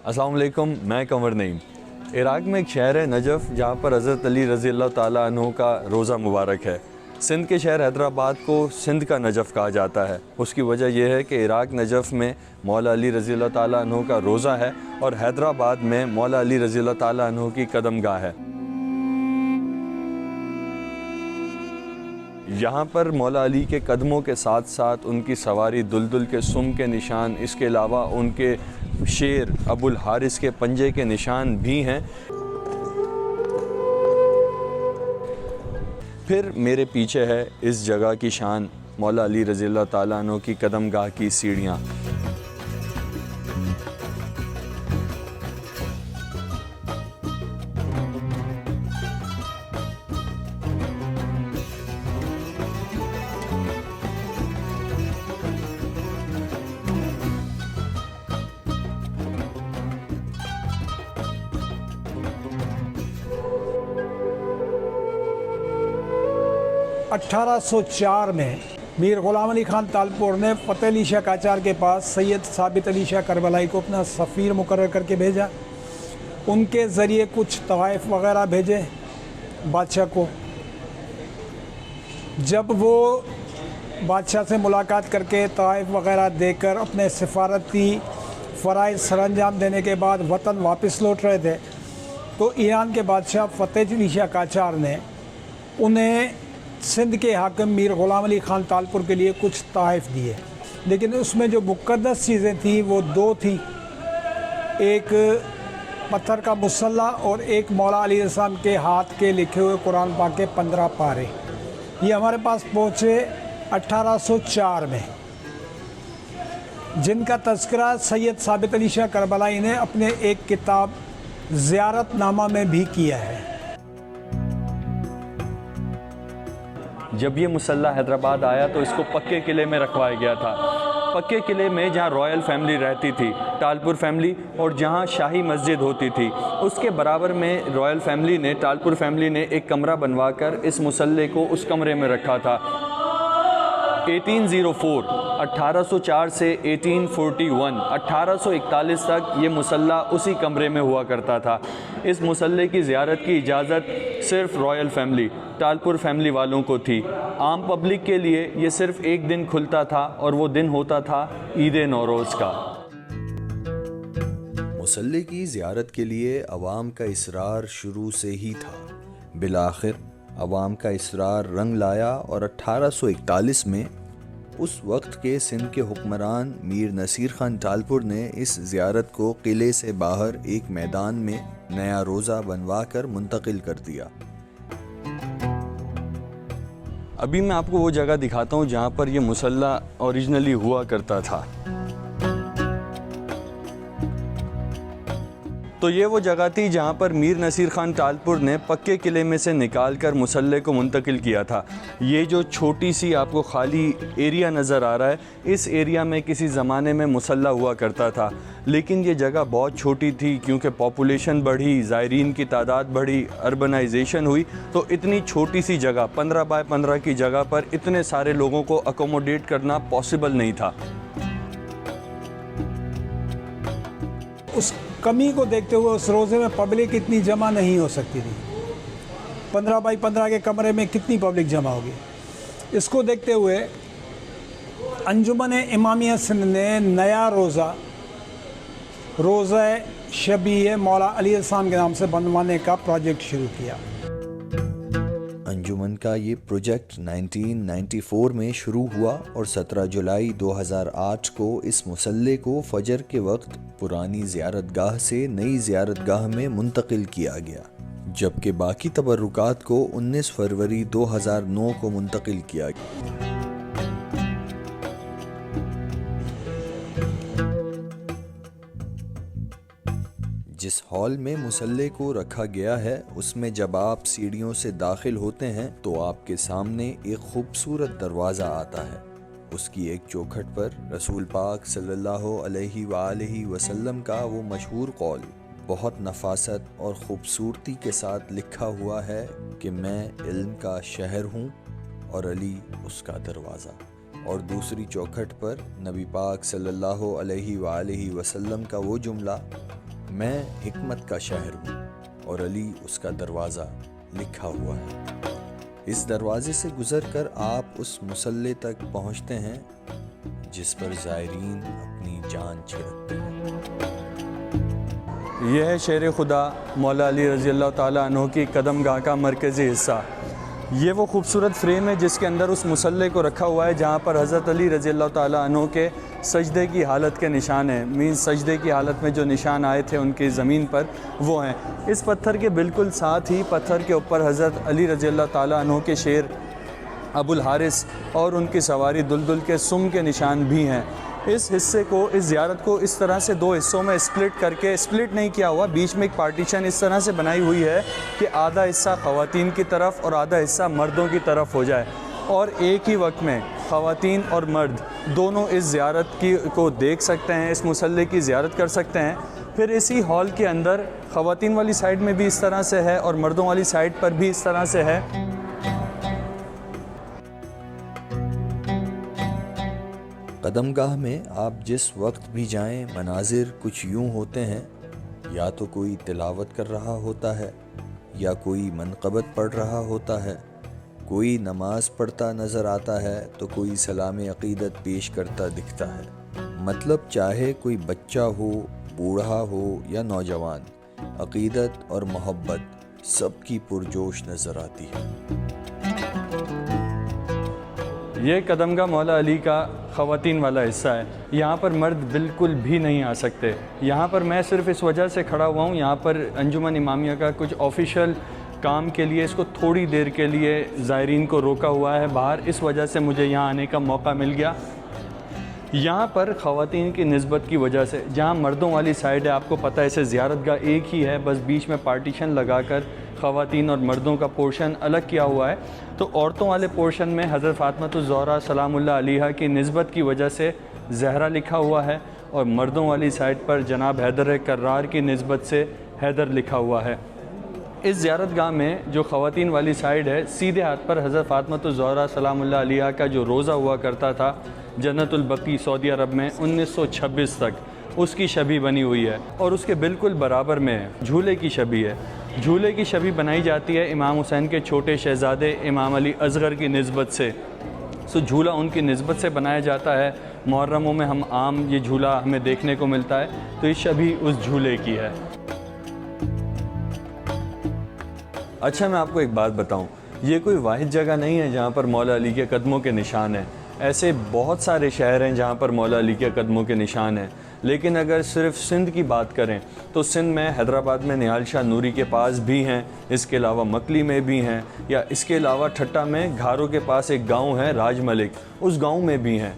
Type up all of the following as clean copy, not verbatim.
अस्सलाम वालेकुम, मैं कंवर नईम। इराक़ में एक शहर है नजफ़, जहाँ पर हज़रत अली रज़ी अल्लाह ताला अन्हु का रोज़ा मुबारक है। सिंध के शहर हैदराबाद को सिंध का नजफ़ कहा जाता है। उसकी वजह यह है कि इराक़ नजफ़ में मौला अली रज़ी अल्लाह ताला अन्हु का रोज़ा है और हैदराबाद में मौला अली रज़ी अल्लाह ताला अन्हु की कदमगाह है। यहाँ पर मौला अली के कदमों के साथ साथ उनकी सवारी दुलदुल के सुम के निशान, इसके अलावा उनके शेर अबुल हारिस के पंजे के निशान भी हैं। फिर मेरे पीछे है इस जगह की शान, मौला अली रज़ी अल्लाह ताला अन्हु की कदमगाह की सीढ़ियाँ। अठारह 1804 में मीर ग़ुलाम अली ख़ान तालपुर ने फ़तेह अली शाह काचार के पास सैयद साबित अली शाह करबलाई को अपना सफ़ीर मुकर्रर करके भेजा। उनके ज़रिए कुछ तवाइफ़ वग़ैरह भेजे बादशाह को। जब वो बादशाह से मुलाकात करके तवाइफ़ वग़ैरह देकर अपने सफ़ारती फ़राइज़ सरअंजाम देने के बाद वतन वापस लौट रहे थे, तो ईरान के बादशाह फ़तेह अली शाह काचार ने उन्हें सिंध के हाकिम मीर ग़ुलाम अली ख़ान तालपुर के लिए कुछ तोहफ़े दिए। लेकिन उसमें जो मुक़द्दस चीज़ें थी वो दो थी, एक पत्थर का मुसल्ला और एक मौला अली अलैहिस्सलाम के हाथ के लिखे हुए कुरान पाक के 15 पारे। ये हमारे पास पहुँचे 1804 में, जिनका तज़किरा सैयद साबित अली शाह करबलाई ने अपने एक किताब ज़ियारतनामा में भी किया है। जब ये मुसल्ला हैदराबाद आया तो इसको पक्के किले में रखवाया गया था। पक्के किले में जहाँ रॉयल फैमिली रहती थी, तालपुर फैमिली, और जहाँ शाही मस्जिद होती थी, उसके बराबर में रॉयल फैमिली ने, तालपुर फैमिली ने एक कमरा बनवाकर इस मुसल्ले को उस कमरे में रखा था। 1804 से 1841 1841 तक ये मुसल्ला उसी कमरे में हुआ करता था। इस मुसल्ले की ज़ियारत की इजाज़त सिर्फ़ रॉयल फैमिली, तालपुर फैमिली वालों को थी। आम पब्लिक के लिए ये सिर्फ़ एक दिन खुलता था और वो दिन होता था ईद नौरोज़ का। मुसल्ले की ज़ियारत के लिए अवाम का इसरार शुरू से ही था। बिलाखिर अवाम का इसरार रंग लाया और 1841 में उस वक्त के सिंध के हुक्मरान मीर नसीर खान तालपुर ने इस ज़ियारत को किले से बाहर एक मैदान में नया रोज़ा बनवा कर मुंतकिल कर दिया। अभी मैं आपको वो जगह दिखाता हूँ जहाँ पर ये मुसल्ला ओरिजिनली हुआ करता था। तो ये वो जगह थी जहाँ पर मीर नसीर खान तालपुर ने पक्के किले में से निकाल कर मुसल्ले को मुंतकिल किया था। ये जो छोटी सी आपको खाली एरिया नज़र आ रहा है, इस एरिया में किसी ज़माने में मुसल्ला हुआ करता था, लेकिन ये जगह बहुत छोटी थी क्योंकि पॉपुलेशन बढ़ी, ज़ायरीन की तादाद बढ़ी, अर्बनाइजेशन हुई, तो इतनी छोटी सी जगह 15 बाय 15 की जगह पर इतने सारे लोगों को अकोमोडेट करना पॉसिबल नहीं था। उस कमी को देखते हुए उस रोज़े में पब्लिक इतनी जमा नहीं हो सकती थी। 15 बाई 15 के कमरे में कितनी पब्लिक जमा होगी? इसको देखते हुए अंजुमन इमामिया सिंध ने नया रोज़ा शबीह मौला अली अलैहिस्सलाम के नाम से बनवाने का प्रोजेक्ट शुरू किया। अंजुमन का ये प्रोजेक्ट 1994 में शुरू हुआ और 17 जुलाई 2008 को इस मुसल्ले को फजर के वक्त पुरानी ज़ियारतगाह से नई ज़ियारतगाह में मुंतकिल किया गया, जबकि बाकी तबर्रुकात को 19 फरवरी 2009 को मुंतकिल किया गया। जिस हॉल में मुसल्ले को रखा गया है, उसमें जब आप सीढ़ियों से दाखिल होते हैं तो आपके सामने एक खूबसूरत दरवाज़ा आता है। उसकी एक चौखट पर रसूल पाक सल्लल्लाहु अलैहि वसल्लम का वो मशहूर कौल बहुत नफासत और ख़ूबसूरती के साथ लिखा हुआ है कि मैं इल्म का शहर हूँ और अली उसका दरवाज़ा। और दूसरी चौखट पर नबी पाक सल्लल्लाहु अलैहि वसल्लम का वो जुमला मैं हिकमत का शहर हूँ और अली उसका दरवाज़ा लिखा हुआ है। इस दरवाजे से गुज़रकर आप उस मुसल्ले तक पहुँचते हैं जिस पर ज़ायरीन अपनी जान छिड़कते हैं। यह है शेर खुदा मौला अली रज़ी अल्लाह ताला अन्हु की कदमगाह का मरकज़ी हिस्सा। ये वो खूबसूरत फ्रेम है जिसके अंदर उस मुसल्ले को रखा हुआ है जहाँ पर हज़रत अली रज़ी अल्लाह ताला अन्हु के सजदे की हालत के निशान हैं। मीन्स सजदे की हालत में जो निशान आए थे उनकी ज़मीन पर वो हैं। इस पत्थर के बिल्कुल साथ ही पत्थर के ऊपर हज़रत अली रज़ी अल्लाह ताला अन्हु के शेर अबुल हारिस और उनकी सवारी दुलदुल के सुम के निशान भी हैं। इस हिस्से को, इस ज़ियारत को इस तरह से दो हिस्सों में स्प्लिट नहीं किया हुआ, बीच में एक पार्टीशन इस तरह से बनाई हुई है कि आधा हिस्सा ख़वातीन की तरफ और आधा हिस्सा मर्दों की तरफ हो जाए और एक ही वक्त में ख़वातीन और मर्द दोनों इस ज़ियारत को देख सकते हैं, इस मुसल्ले की ज़ियारत कर सकते हैं। फिर इसी हॉल के अंदर ख़वातीन वाली साइड में भी इस तरह से है और मर्दों वाली साइड पर भी इस तरह से है। कदमगाह में आप जिस वक्त भी जाएं, मनाजिर कुछ यूँ होते हैं, या तो कोई तिलावत कर रहा होता है या कोई मनक़बत पढ़ रहा होता है, कोई नमाज पढ़ता नज़र आता है तो कोई सलाम अक़ीदत पेश करता दिखता है। मतलब चाहे कोई बच्चा हो, बूढ़ा हो या नौजवान, अक़ीदत और मोहब्बत सबकी पुरजोश नज़र आती है। ये कदमगाह मौला अली का ख़वातीन वाला हिस्सा है। यहाँ पर मर्द बिल्कुल भी नहीं आ सकते। यहाँ पर मैं सिर्फ इस वजह से खड़ा हुआ हूँ, यहाँ पर अंजुमन इमामिया का कुछ ऑफिशियल काम के लिए इसको थोड़ी देर के लिए ज़ायरीन को रोका हुआ है बाहर, इस वजह से मुझे यहाँ आने का मौका मिल गया। यहाँ पर ख़वातीन की निस्बत की वजह से, जहाँ मर्दों वाली साइड है, आपको पता है इसे ज़ियारतगाह एक ही है, बस बीच में पार्टीशन लगाकर ख़वातीन और मर्दों का पोर्शन अलग किया हुआ है। तो औरतों वाले पोर्शन में हज़रत फ़ातिमा ज़ोहरा सलामुल्लाह अलैहा की निस्बत की वजह से ज़हरा लिखा हुआ है और मर्दों वाली साइड पर जनाब हैदर कर्रार की निस्बत से हैदर लिखा हुआ है। इस ज़ियारतगाह में जो ख़वातीन वाली साइड है, सीधे हाथ पर हज़रत फ़ातिमा ज़ोहरा सलामुल्लाह अलैहा का जो रोज़ा हुआ करता था जन्नतुल बकी सऊदी अरब में 1926 तक, उसकी शबी बनी हुई है और उसके बिल्कुल बराबर में झूले की शबी है। झूले की शबी बनाई जाती है इमाम हुसैन के छोटे शहज़ादे इमाम अली असग़र की निस्बत से। सो झूला उनकी निस्बत से बनाया जाता है। मुहर्रमों में हम आम ये झूला हमें देखने को मिलता है, तो ये शबी उस झूले की है। अच्छा, मैं आपको एक बात बताऊं, ये कोई वाहिद जगह नहीं है जहाँ पर मौला अली के कदमों के निशान हैं। ऐसे बहुत सारे शहर हैं जहाँ पर मौला अली के कदमों के निशान हैं, लेकिन अगर सिर्फ सिंध की बात करें तो सिंध में हैदराबाद में निहाल शाह नूरी के पास भी हैं, इसके अलावा मकली में भी हैं, या इसके अलावा ठट्टा में घारों के पास एक गांव है राजमलिक, उस गांव में भी हैं।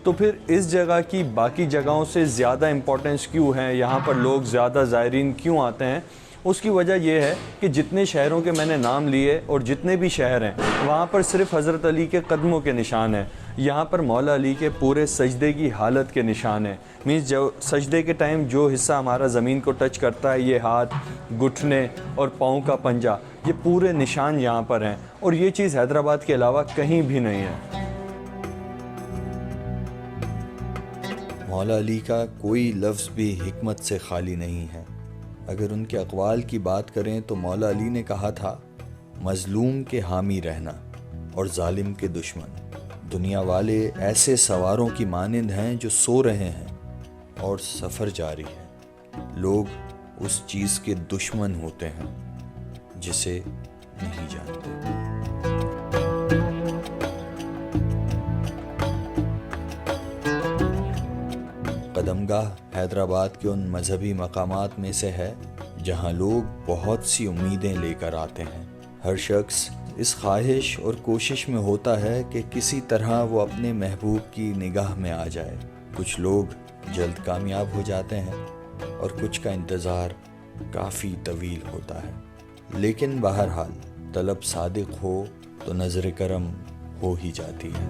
तो फिर इस जगह की बाकी जगहों से ज़्यादा इम्पोर्टेंस क्यों है, यहाँ पर लोग ज़्यादा ज़ायरीन क्यों आते हैं? उसकी वजह यह है कि जितने शहरों के मैंने नाम लिए और जितने भी शहर हैं वहाँ पर सिर्फ हज़रत अली के कदमों के निशान हैं। यहाँ पर मौला अली के पूरे सजदे की हालत के निशान हैं। मीन्स जो सजदे के टाइम जो हिस्सा हमारा ज़मीन को टच करता है, ये हाथ, घुटने और पाँव का पंजा, ये पूरे निशान यहाँ पर हैं और ये चीज़ हैदराबाद के अलावा कहीं भी नहीं है। मौला अली का कोई लफ्ज़ भी हिकमत से खाली नहीं है। अगर उनके अक़वाल की बात करें तो मौला अली ने कहा था, मज़लूम के हामी रहना और जालिम के दुश्मन। दुनिया वाले ऐसे सवारों की मानिंद हैं जो सो रहे हैं और सफ़र जारी है। लोग उस चीज़ के दुश्मन होते हैं जिसे नहीं जानते। कदमगाह हैदराबाद के उन मजहबी मकामात में से है जहां लोग बहुत सी उम्मीदें लेकर आते हैं। हर शख्स इस ख्वाहिश और कोशिश में होता है कि किसी तरह वो अपने महबूब की निगाह में आ जाए। कुछ लोग जल्द कामयाब हो जाते हैं और कुछ का इंतज़ार काफ़ी तवील होता है, लेकिन बहरहाल तलब सादिक हो तो नज़र करम हो ही जाती है।